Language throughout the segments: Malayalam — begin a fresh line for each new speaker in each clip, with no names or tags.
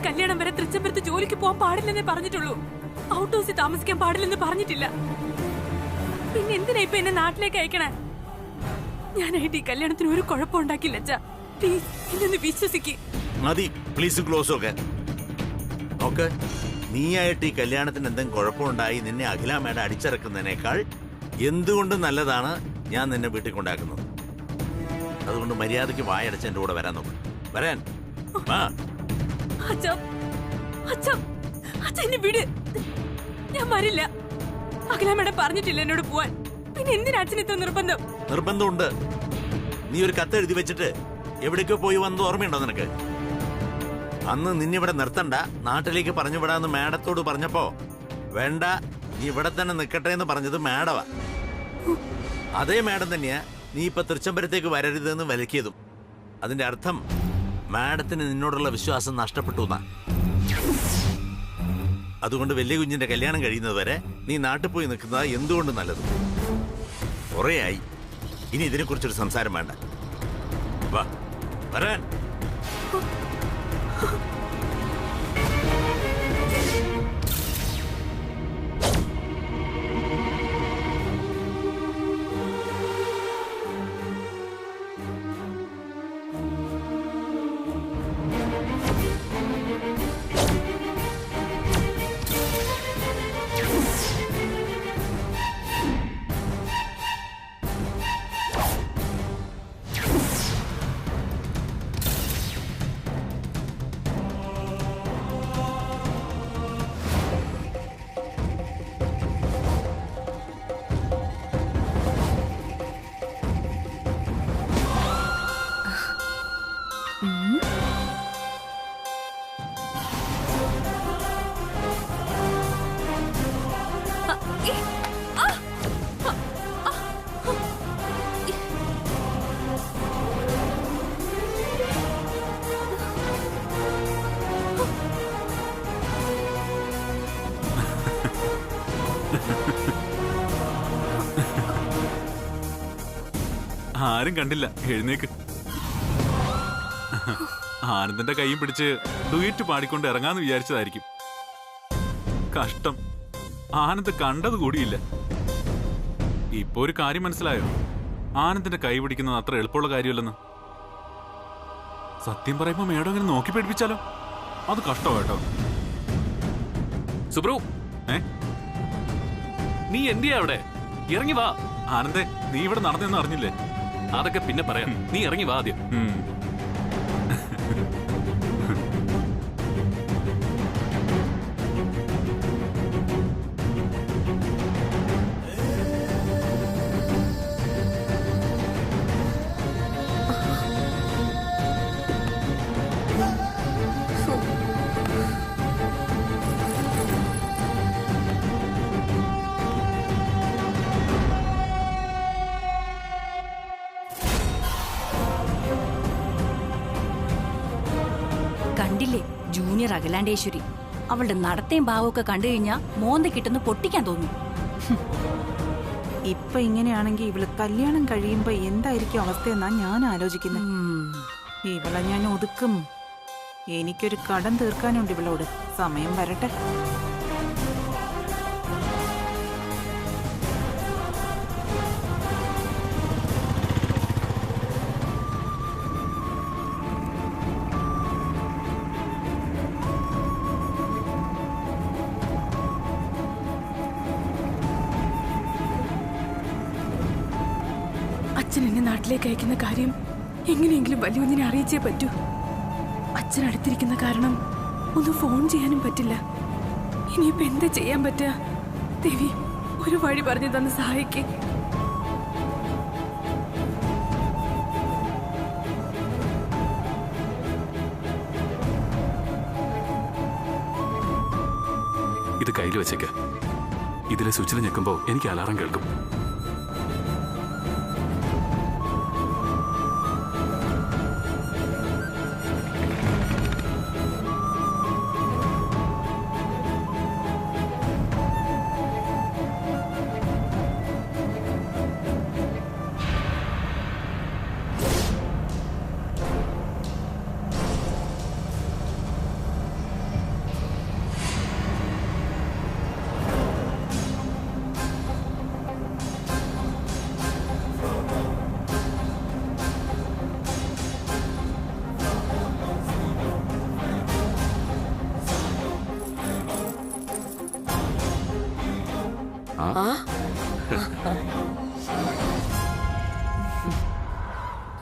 കല്യാണം വരെ തൃച്ചംബരത്ത് ജോലിക്ക് പോകാൻ പാടില്ലെന്നേ പറഞ്ഞിട്ടുള്ളൂ. ഔട്ട് ഹൗസിൽ താമസിക്കാൻ പാടില്ലെന്ന് പറഞ്ഞിട്ടില്ല. പിന്നെ എന്തിനാ ഇപ്പൊ എന്നെ നാട്ടിലേക്ക് അയക്കണേ? ഞാനായിട്ട് ഈ കല്യാണത്തിന് ഒരു കുഴപ്പമുണ്ടാക്കില്ല അച്ഛാ. പ്ലീസ് എന്നെ വിശ്വസിക്ക്.
മതി, പ്ലീസ് ക്ലോസ് ഒക്കെ നോക്ക്. നീയായിട്ട് ഈ കല്യാണത്തിന് എന്തെങ്കിലും കുഴപ്പമുണ്ടായി നിന്നെ അഖിലാമ്മയുടെ അടിച്ചിറക്കുന്നതിനേക്കാൾ എന്തുകൊണ്ട് നല്ലതാണ് ഞാൻ നിന്നെ വീട്ടിൽ കൊണ്ടാക്കുന്നത്. അതുകൊണ്ട് മര്യാദയ്ക്ക് വായടച്ച് എന്റെ കൂടെ വരാൻ നോക്കും. വരാൻ
എന്നെ വിട്. ഞാൻ വരില്ല. അഖിലാമ്മയുടെ പറഞ്ഞിട്ടില്ല എന്നോട് പോവാൻ. പിന്നെ എന്തിനാ അച്ഛനെത്തോ നിർബന്ധം?
നിർബന്ധമുണ്ട്. നീ ഒരു കത്ത് എഴുതി വെച്ചിട്ട് എവിടേക്കോ പോയി വന്നത് ഓർമ്മയുണ്ടോ നിനക്ക്? അന്ന് നിന്നിവിടെ നിർത്തണ്ട, നാട്ടിലേക്ക് പറഞ്ഞു വിടാന്ന് മാഡത്തോട് പറഞ്ഞപ്പോ വേണ്ട നീ ഇവിടെ തന്നെ നിൽക്കട്ടെ എന്ന് പറഞ്ഞത് മാഡവാ. അതേ മാഡം തന്നെയാ നീ ഇപ്പൊ തൃച്ചംബരത്തേക്ക് വരരുതെന്ന് വിലക്കിയതും. അതിന്റെ അർത്ഥം മാഡത്തിന് നിന്നോടുള്ള വിശ്വാസം നഷ്ടപ്പെട്ടു എന്നാ. അതുകൊണ്ട് വലിയ കുഞ്ഞിന്റെ കല്യാണം കഴിയുന്നത് വരെ നീ നാട്ടിൽ പോയി നിൽക്കുന്നതാ എന്തുകൊണ്ട് നല്ലത്. കുറേയായി, ഇനി ഇതിനെക്കുറിച്ചൊരു സംസാരം വേണ്ട. വാ വരാൻ.
ആരും കണ്ടില്ല, എഴുന്നേക്ക്. ആനന്ദിന്റെ കൈയും പിടിച്ച് ഡുയറ്റ് പാടിക്കൊണ്ട് ഇറങ്ങാന്ന് വിചാരിച്ചതായിരിക്കും. കഷ്ടം, ആനന്ദ് കണ്ടത് കൂടിയില്ല. ഇപ്പൊ ഒരു കാര്യം മനസ്സിലായോ? ആനന്ദിന്റെ കൈ പിടിക്കുന്നത് അത്ര എളുപ്പമുള്ള കാര്യമല്ലെന്ന്. സത്യം പറയുമ്പോ മേഡം ഇങ്ങനെ നോക്കി പേടിപ്പിച്ചാലോ? അത് കഷ്ടോ കേട്ടോ.
സുബ്രു, നീ എന്തിയാ അവിടെ? ഇറങ്ങി വാ.
ആനന്ദേ, നീ ഇവിടെ നടന്നെന്ന് അറിഞ്ഞില്ലേ?
അതൊക്കെ പിന്നെ പറയാം. നീ ഇറങ്ങി വാ ആദ്യം.
കണ്ടില്ലേ ജൂനിയർ അഖിലാണ്ടേശ്വരി? അവളുടെ നടത്തേം ഭാവമൊക്കെ കണ്ടു കഴിഞ്ഞാ മോന്ത കിട്ടുന്ന പൊട്ടിക്കാൻ തോന്നും.
ഇപ്പൊ ഇങ്ങനെയാണെങ്കിൽ ഇവള് കല്യാണം കഴിയുമ്പോ എന്തായിരിക്കും അവസ്ഥയെന്നാ ഞാൻ ആലോചിക്കുന്നത്. ഇവളെ ഞാൻ ഒതുക്കും. എനിക്കൊരു കടം തീർക്കാനുണ്ട് ഇവളോട്. സമയം വരട്ടെ.
അച്ഛൻ എന്നെ നാട്ടിലേക്ക് അയക്കുന്ന കാര്യം എങ്ങനെയെങ്കിലും വലിയൊന്നിനെ അറിയിച്ചേ പറ്റൂ. അച്ഛൻ അടുത്തിരിക്കുന്ന കാരണം ഒന്ന് ഫോൺ ചെയ്യാനും പറ്റില്ല. ഇനിയിപ്പോ എന്താ ചെയ്യാൻ പറ്റുക? ദേവി, ഒരു വഴി പറഞ്ഞു തന്ന് സഹായിക്കേ.
ഇത് കയ്യിൽ വെച്ചേക്ക്. ഇതിലെ സ്വിച്ചിൽ ഞെക്കുമ്പോ എനിക്ക് അലാറം കേൾക്കും.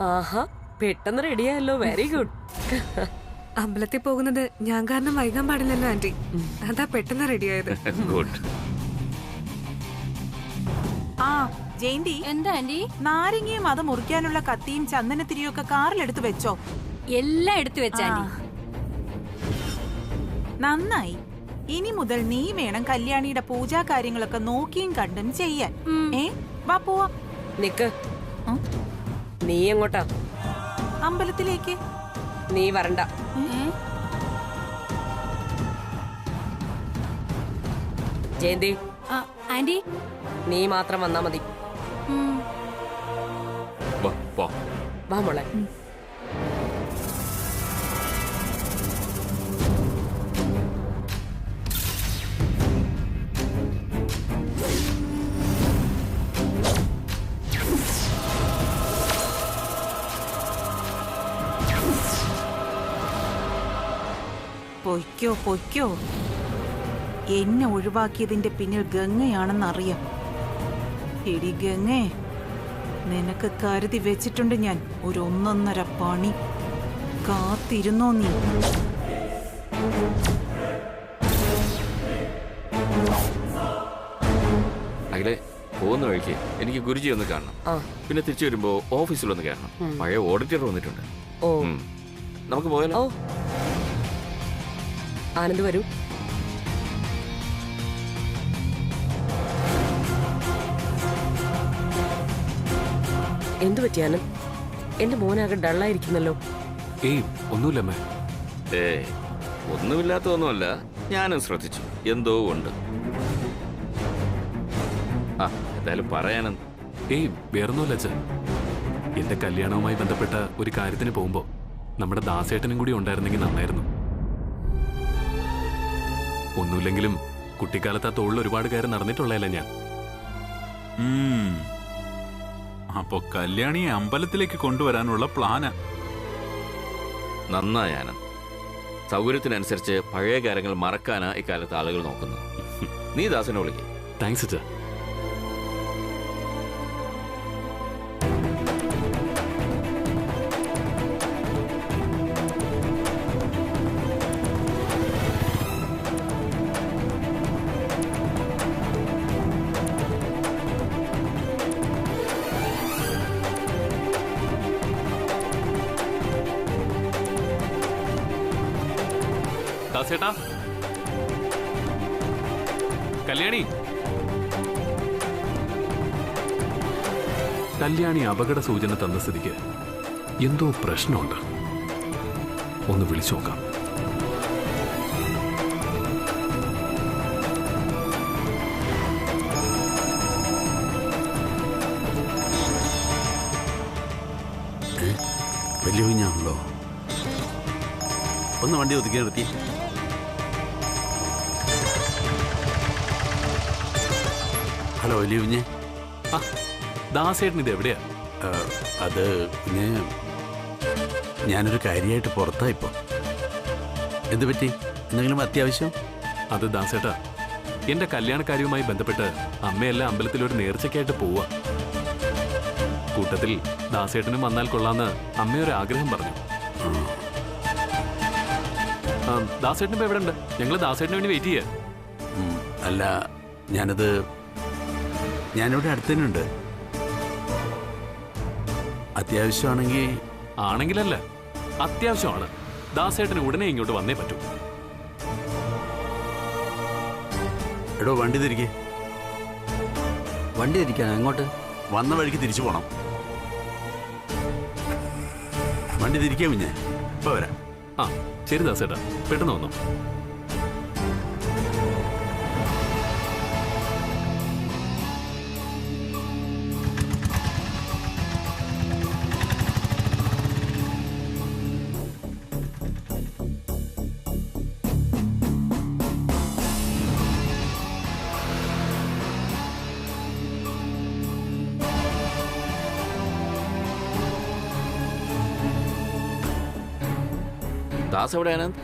ആഹാ, പെട്ടെന്ന് റെഡിയായല്ലോ. Very good.
അമ്പലത്തിൽ പോകുന്നത് ഞാൻ കാരണം വൈകാൻ പാടില്ലല്ലോ ആന്റി. അതാ പെട്ടെന്ന് റെഡിയായത്.
ഗുഡ്.
ആ ജയന്തി,
എന്താ ആന്റി?
നാരങ്ങയും അത് മുറിക്കാനുള്ള കത്തിയും ചന്ദനത്തിരിയും ഒക്കെ കാറിലെടുത്ത് വെച്ചോ?
എല്ലാം എടുത്തു വെച്ച ആന്റി.
നന്നായി. ഇനി മുതൽ നീ വേണം കല്യാണിയുടെ പൂജാ കാര്യങ്ങളൊക്കെ നോക്കിയും കണ്ടും ചെയ്യാൻ. വാ പോവാ.
നിക്ക്. നീ എങ്ങോട്ടാ?
അമ്പലത്തിലേക്ക്.
നീ വരണ്ട. ജയന്തി,
ആന്റി
നീ മാത്രം വന്നാ മതി. വാ മോളെ.
പൊയ്ക്കോ പൊയ്ക്കോ. എന്നെ ഒഴിവാക്കിയതിന്റെ പിന്നിൽ ഗംഗയാണെന്നറിയാം. എടി ഗംഗേ, നിനക്ക് കരുതി വെച്ചിട്ടുണ്ട് ഞാൻ ഒരു 1.5 പണി. കാത്തിരുന്നോ നീ?
അഖിലേ, പോകുന്ന വഴിക്ക് എനിക്ക് ഗുരുജി ഒന്ന് കാണണം. പിന്നെ തിരിച്ചു വരുമ്പോ ഓഫീസിലൊന്ന് കയറണം. പഴയ ഓഡിറ്റർ വന്നിട്ടുണ്ട്. നമുക്ക് പോയാലോ?
ആനന്ദ് വരൂ. എന്തു പറ്റി ആനന്ദ്? എന്റെ മോനാകെ ഡള്ളായിരിക്കുന്നല്ലോ.
ഏയ് ഒന്നുമില്ലമ്മേ.
ഒന്നുമില്ലാത്തതൊന്നുമല്ല, ഞാനും ശ്രദ്ധിച്ചു. എന്തോ ഉണ്ട്. എന്തായാലും പറയാനെന്ത്?
ഏയ് വേറൊന്നുമില്ല അച്ഛൻ. എന്റെ കല്യാണവുമായി ബന്ധപ്പെട്ട ഒരു കാര്യത്തിന് പോകുമ്പോ നമ്മുടെ ദാസേട്ടനും കൂടി ഉണ്ടായിരുന്നെങ്കിൽ നന്നായിരുന്നു. ഒന്നുമില്ലെങ്കിലും കുട്ടിക്കാലത്ത് ആ തൊഴിൽ ഒരുപാട് കാര്യം നടന്നിട്ടുള്ളതല്ല ഞാൻ.
അപ്പൊ കല്യാണിയെ അമ്പലത്തിലേക്ക് കൊണ്ടുവരാനുള്ള പ്ലാനാ.
നന്നായി ആനന്ദ്. സൗകര്യത്തിനനുസരിച്ച് പഴയ കാര്യങ്ങൾ മറക്കാനാ ഇക്കാലത്ത് ആളുകൾ നോക്കുന്നത്. നീ ദാസനെ വിളിക്കേ.
താങ്ക്സ് അച്ഛാ. ദാസേട്ടാ, കല്യാണി അപകട സൂചന തന്ന സ്ഥിതിക്ക് എന്തോ പ്രശ്നമുണ്ട്. ഒന്ന് വിളിച്ചു നോക്കാം.
വലിയ കുഞ്ഞാണല്ലോ. ഒന്ന് വണ്ടി ഒതുക്കി നിർത്തി. ഹലോ വലിയ കുഞ്ഞ്.
ദാസേട്ടൻ ഇത് എവിടെയാ?
അത് കുഞ്ഞ്, ഞാനൊരു കാര്യമായിട്ട് പുറത്താ ഇപ്പോ. എന്ത് പറ്റി? എന്തെങ്കിലും അത്യാവശ്യം?
അത് ദാസേട്ടാ, എന്റെ കല്യാണക്കാര്യവുമായി ബന്ധപ്പെട്ട് അമ്മയെല്ലാം അമ്പലത്തിലൊരു നേർച്ചയ്ക്കായിട്ട് പോവാ. കൂട്ടത്തിൽ ദാസേട്ടനും വന്നാൽ കൊള്ളാന്ന് അമ്മയൊരു ആഗ്രഹം പറഞ്ഞു. ദാസേട്ടൻ ഇപ്പൊ എവിടെ ഉണ്ട്? ഞങ്ങള് ദാസേട്ടന് വേണ്ടി വെയിറ്റ് ചെയ്യാ.
അല്ല, ഞാനിവിടെ അടുത്തന്നുണ്ട്. അത്യാവശ്യമാണെങ്കിൽ.
ആണെങ്കിലല്ല, അത്യാവശ്യമാണ്. ദാസേട്ടന് ഉടനെ ഇങ്ങോട്ട് വന്നേ പറ്റൂ.
എടോ വണ്ടി തിരികെ.
വണ്ടി തിരിക്കാനോ? അങ്ങോട്ട്?
വന്ന വഴിക്ക് തിരിച്ചു പോണം. വണ്ടി തിരികെ കുഞ്ഞേ, ഇപ്പൊ വരാം.
ശരി ദാസേട്ടാ, പെട്ടെന്ന് വന്നോ.
ദാസ് എവിടെ ആനന്ദ്?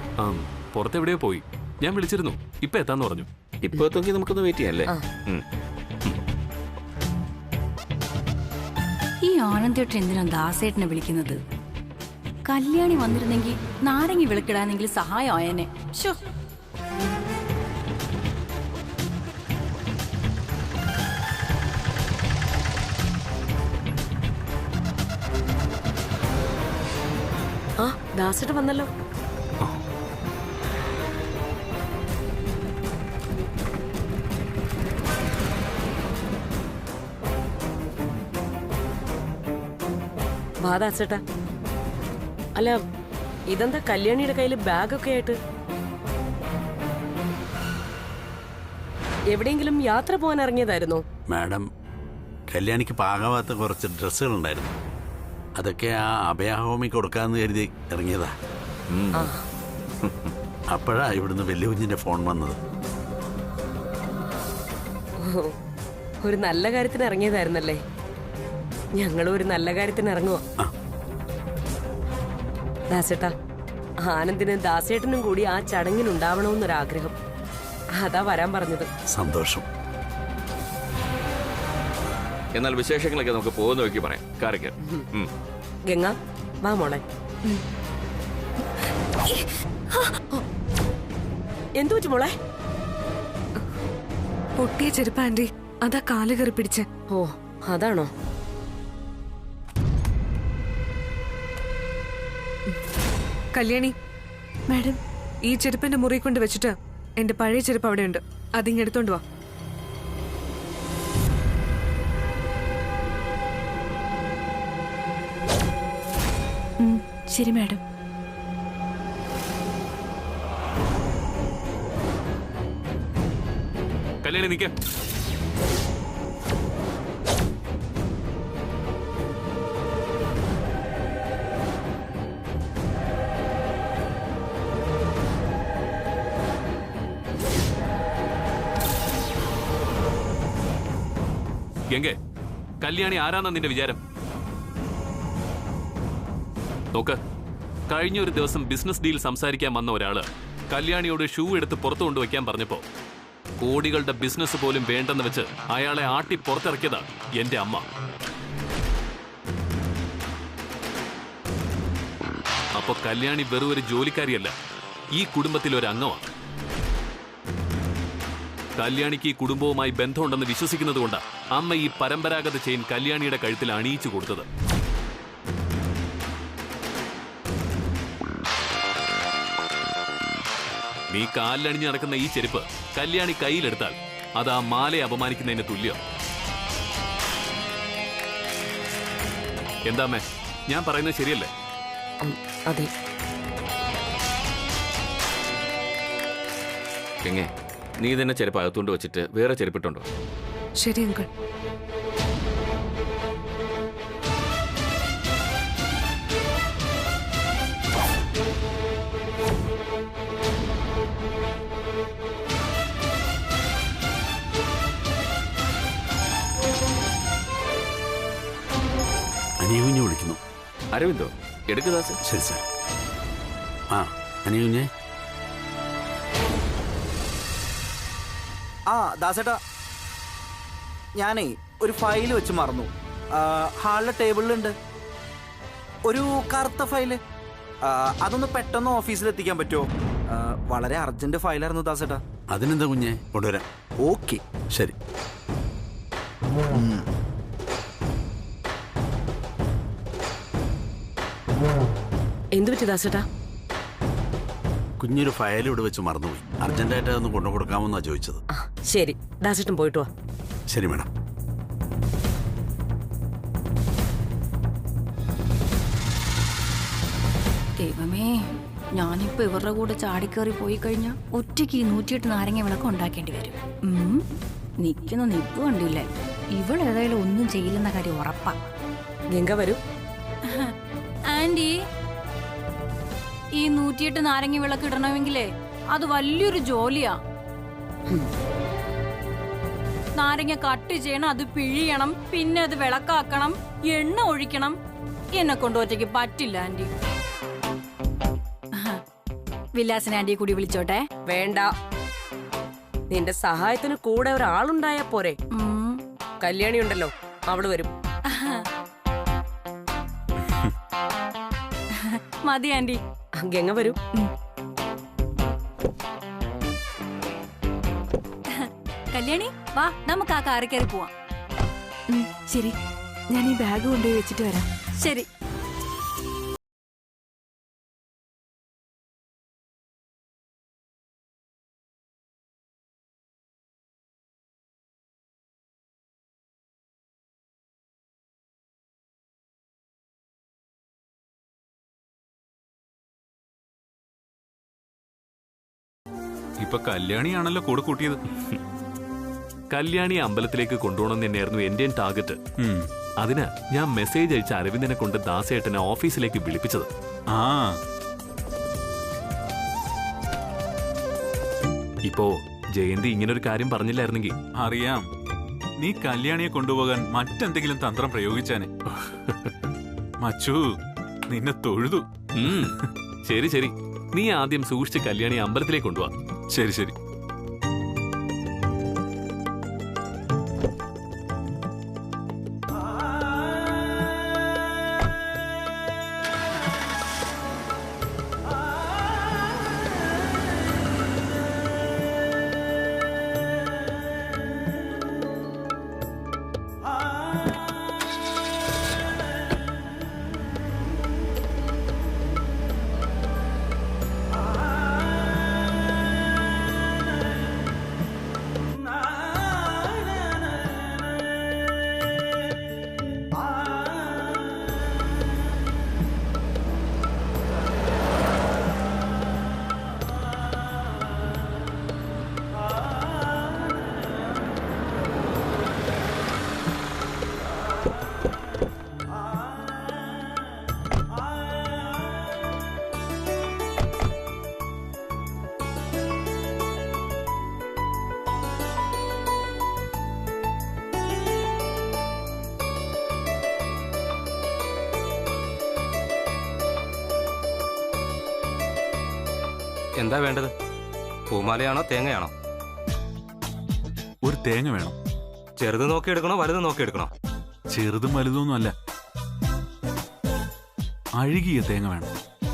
പുറത്തെവിടെയോ പോയി. ഞാൻ വിളിച്ചിരുന്നു. ഇപ്പൊ എത്താന്ന് പറഞ്ഞു.
ഇപ്പൊ എത്തുമെങ്കിൽ നമുക്കൊന്ന് വെയിറ്റ് ചെയ്യാം അല്ലേ?
ആനന്ദേട്ടൻ എന്തിനാ ദാസേട്ടനെ വിളിക്കുന്നത്? കല്യാണി വന്നിരുന്നെങ്കിൽ നാരങ്ങി വിളക്കിടാനെങ്കിലും സഹായമായേനെ. ശോ,
ആ ദാസേട്ടൻ വന്നല്ലോ. വാ ദാസേട്ടാ. അല്ല, ഇതെന്താ കല്യാണിയുടെ കയ്യിൽ ബാഗൊക്കെ ആയിട്ട്? എവിടെയെങ്കിലും യാത്ര പോകാൻ ഇറങ്ങിയതായിരുന്നോ?
മാഡം, കല്യാണിക്ക് പാകാവാത്ത കുറച്ച് ഡ്രസ്സുകളുണ്ടായിരുന്നു. അതൊക്കെ ആ അഭയഹോമി കൊടുക്കാന്ന് കരുതി ഇറങ്ങിയതാ. അപ്പോഴാ ഇവിടുന്ന് വലിയ കുഞ്ഞിന്റെ ഫോൺ വന്നത്.
ഒരു നല്ല കാര്യത്തിന് ഇറങ്ങിയതായിരുന്നല്ലേ? ഞങ്ങളും ഒരു നല്ല കാര്യത്തിന് ഇറങ്ങുക. ദാസേട്ടാ, ആനന്ദിന് ദാസേട്ടനും കൂടി ആ ചടങ്ങിനുണ്ടാവണമെന്നൊരാഗ്രഹം. അതാ വരാൻ പറഞ്ഞത്.
സന്തോഷം.
എന്നാൽ വിശേഷങ്ങളൊക്കെ നമുക്ക് പോകുന്ന വഴിക്ക് പറയാം. കാറിക്ക്.
ഗംഗ, വാ മോളെ. എന്തു പറ്റി മോളെ?
പൊട്ടിയ ചെരുപ്പ് ആന്റി, അതാ കാല് കയറി പിടിച്ച്.
ഓ, അതാണോ?
കല്യാണി
മാഡം,
ഈ ചെരുപ്പിന്റെ മുറി കൊണ്ട് വെച്ചിട്ട് എന്റെ പഴയ ചെരുപ്പ് അവിടെ ഉണ്ട്, അതിങ്ങെടുത്തോണ്ട് വാ.
ശരി മാഡം.
കല്യാണി നിൽക്ക. ഗംഗെ, കല്യാണി ആരാന്നാ നിന്റെ വിചാരം? നോക്ക്, കഴിഞ്ഞ ഒരു ദിവസം ബിസിനസ് ഡീൽ സംസാരിക്കാൻ വന്ന ഒരാള് കല്യാണിയോട് ഷൂ എടുത്ത് പുറത്തു കൊണ്ടുവയ്ക്കാൻ പറഞ്ഞപ്പോ കോടികളുടെ ബിസിനസ് പോലും വേണ്ടെന്ന് വെച്ച് അയാളെ ആട്ടി പുറത്തിറക്കിയതാ എന്റെ അമ്മ. അപ്പൊ കല്യാണി വെറും ഒരു ജോലിക്കാരിയല്ല, ഈ കുടുംബത്തിൽ ഒരു അംഗമാണ്. കല്യാണിക്ക് ഈ കുടുംബവുമായി ബന്ധമുണ്ടെന്ന് വിശ്വസിക്കുന്നത് കൊണ്ടാ അമ്മ ഈ പരമ്പരാഗത ചെയിൻ കല്യാണിയുടെ കഴുത്തിൽ അണിയിച്ചു കൊടുത്തത്. നീ കാലിലണിഞ്ഞ് നടക്കുന്ന ഈ ചെരുപ്പ് കല്യാണി കയ്യിലെടുത്താൽ അത് ആ മാലയെ അപമാനിക്കുന്നതിന് തുല്യം. എന്താമ്മേ, ഞാൻ പറയുന്നത് ശരിയല്ലേ?
അതെ.
എങ്ങനെ നീ തന്നെ ചെരുപ്പ് അകത്തുകൊണ്ട് വെച്ചിട്ട് വേറെ ചെരുപ്പിട്ടുണ്ടോ?
ശരി അങ്കിൾ.
അനിയുഞ്ഞ് വിളിക്കുന്നു.
അരവിന്ദോ, എടുക്കുദാസ്.
ശരി സാർ. ആ, അനിയുഞ്ഞേ.
ആ ദാസേട്ടാ, ഞാനേ ഒരു ഫയൽ വെച്ച് മറന്നു. ഹാളിലെ ടേബിളിലുണ്ട് ഒരു കറുത്ത ഫയല്. അതൊന്ന് പെട്ടെന്ന് ഓഫീസിൽ എത്തിക്കാൻ പറ്റുമോ? വളരെ അർജന്റ് ഫയലായിരുന്നു ദാസേട്ടാ.
അതിനെന്താ കുഞ്ഞെ, കൊണ്ടുവരാം.
ഓക്കെ,
ശരി.
എന്തു പറ്റി ദാസേട്ടാ?
കുഞ്ഞൊരു ഫയൽ ഇവിടെ വെച്ച് മറന്നുപോയി. അർജന്റായിട്ട് അതൊന്ന് കൊണ്ടു കൊടുക്കാമെന്നാ ചോദിച്ചത്.
ശരി, ദാസേട്ടൻ പോയിട്ട് വാ.
ശരി മാഡം.
ദൈവമേ, ഞാനിപ്പോ ഇവരുടെ കൂടെ ചാടിക്കേറി പോയി കഴിഞ്ഞാൽ ഒറ്റയ്ക്ക് ഈ 108 നാരങ്ങ വിളക്ക് ഉണ്ടാക്കേണ്ടി വരും. നിൽക്കുന്ന നിപ്പ് കണ്ടില്ലേ, ഇവളേതായാലും ഒന്നും ചെയ്യില്ലെന്ന കാര്യം ഉറപ്പാ.
ഗംഗ വരൂ.
ആന്റി, ഈ 108 നാരങ്ങ വിളക്ക് ഇടണമെങ്കിലേ അത് വലിയൊരു ജോലിയാ. നാരങ്ങ കട്ട് ചെയ്യണം, അത് പിഴിയണം, പിന്നെ അത് വിളക്കാക്കണം, എണ്ണ ഒഴിക്കണം. എന്നെ കൊണ്ട് ഒറ്റയ്ക്ക് പറ്റില്ല ആന്റി. വിലാസൻ ആന്റിയെ കൂടി വിളിച്ചോട്ടെ?
വേണ്ട, നിന്റെ സഹായത്തിന് കൂടെ ഒരാളുണ്ടായാ പോരെ. കല്യാണി ഉണ്ടല്ലോ, അവള് വരും.
മതി ആന്റി.
ഗംഗ വരൂ.
കല്യാണി വാ, നമുക്ക് ആ കാറിൽ കയറി പോവാം.
ശരി, ഞാൻ ഈ ബാഗ് കൊണ്ടുപോയി വെച്ചിട്ട് വരാം.
ശരി.
ഇപ്പൊ കല്യാണിയാണല്ലോ കൂടെ കൂട്ടിയത്.
കല്യാണി അമ്പലത്തിലേക്ക് കൊണ്ടുപോകണം തന്നെയായിരുന്നു എന്റെയും ടാർഗറ്റ്. അതിന് ഞാൻ മെസ്സേജ് അയച്ച അരവിന്ദനെ കൊണ്ട് ദാസേട്ടനെ ഓഫീസിലേക്ക് വിളിപ്പിച്ചത്.
ആ
ഇപ്പോ ജയന്തി ഇങ്ങനൊരു കാര്യം പറഞ്ഞില്ലായിരുന്നെങ്കിൽ.
അറിയാം, നീ കല്യാണിയെ കൊണ്ടുപോകാൻ മറ്റെന്തെങ്കിലും തന്ത്രം പ്രയോഗിച്ചാനെ. മച്ചു, നിന്നെ തൊഴുതു.
ശരി ശരി, നീ ആദ്യം സൂക്ഷിച്ച് കല്യാണി അമ്പലത്തിലേക്ക് കൊണ്ടുപോവാ.
ശരി ശരി.
എന്താ വേണ്ടത്? പൂമാലയാണോ തേങ്ങയാണോ?
ഒരു തേങ്ങ വേണം.
ചെറുത് നോക്കിയെടുക്കണോ വലുത് നോക്കിയെടുക്കണോ?
ചെറുതും വലുതൊന്നും അല്ല, അഴുകിയ തേങ്ങ വേണം.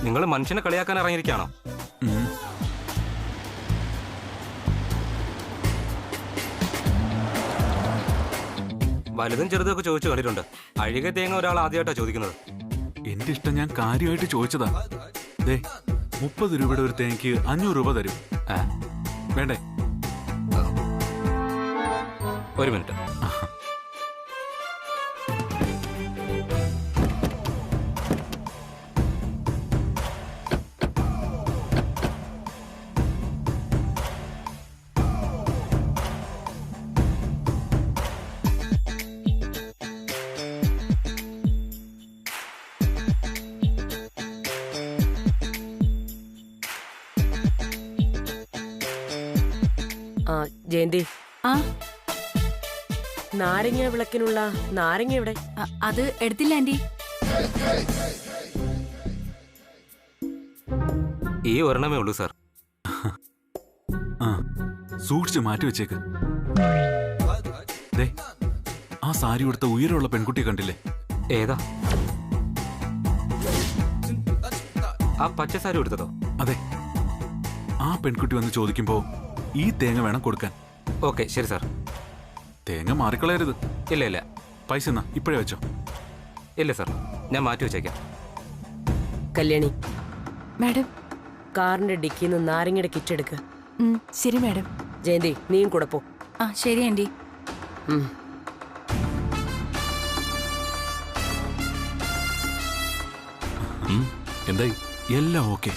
നിങ്ങൾ മനുഷ്യനെ കളിയാക്കാൻ ഇറങ്ങിയിരിക്കുകയാണോ? വലുതും ചെറുതും ഒക്കെ ചോദിച്ചു കണ്ടിട്ടുണ്ട്. അഴുകിയ തേങ്ങ ഒരാൾ ആദ്യമായിട്ടാണ് ചോദിക്കുന്നത്.
എന്റെ ഇഷ്ടം ഞാൻ കാര്യമായിട്ട് ചോദിച്ചതാ. 30 രൂപയുടെ ഒരു തേങ്ങയ്ക്ക് 500 രൂപ തരും. വേണ്ടേ?
ഒരു മിനിറ്റ്.
ജയന്തി,
ആ
നാരങ്ങ വിളക്കിനുള്ള നാരങ്ങ എവിടെ?
അത് എടുത്തില്ല ആന്റി.
ഈ ഒരെണ്ണമേ ഉള്ളൂ സാർ.
സൂക്ഷിച്ച് മാറ്റി വെച്ചേക്ക്. ആ സാരി കൊടുത്ത ഉയരമുള്ള പെൺകുട്ടിയെ കണ്ടില്ലേ?
ഏതാ? ആ പച്ച സാരി കൊടുത്തതോ?
അതെ. ആ പെൺകുട്ടി വന്ന് ചോദിക്കുമ്പോ ഈ തേങ്ങ വേണം കൊടുക്കാൻ.
ഓക്കെ, ശരി സാർ.
തേങ്ങ മാറിക്കളയരുത്.
ഇല്ല ഇല്ല.
പൈസ എന്നാ ഇപ്പോഴേ വെച്ചോ.
ഇല്ല സാർ, ഞാൻ മാറ്റി വെച്ചേക്കാം.
കല്യാണി
മാഡം,
കാറിന്റെ ഡിക്കിന്ന് നാരങ്ങയുടെ കിറ്റ് എടുക്ക.
ശരി മാഡം.
ജയന്തി, നീയും കൂടെ പോ.
ആ ശരി ആന്റി.
എന്തായി?
എല്ലാം ഓക്കെ.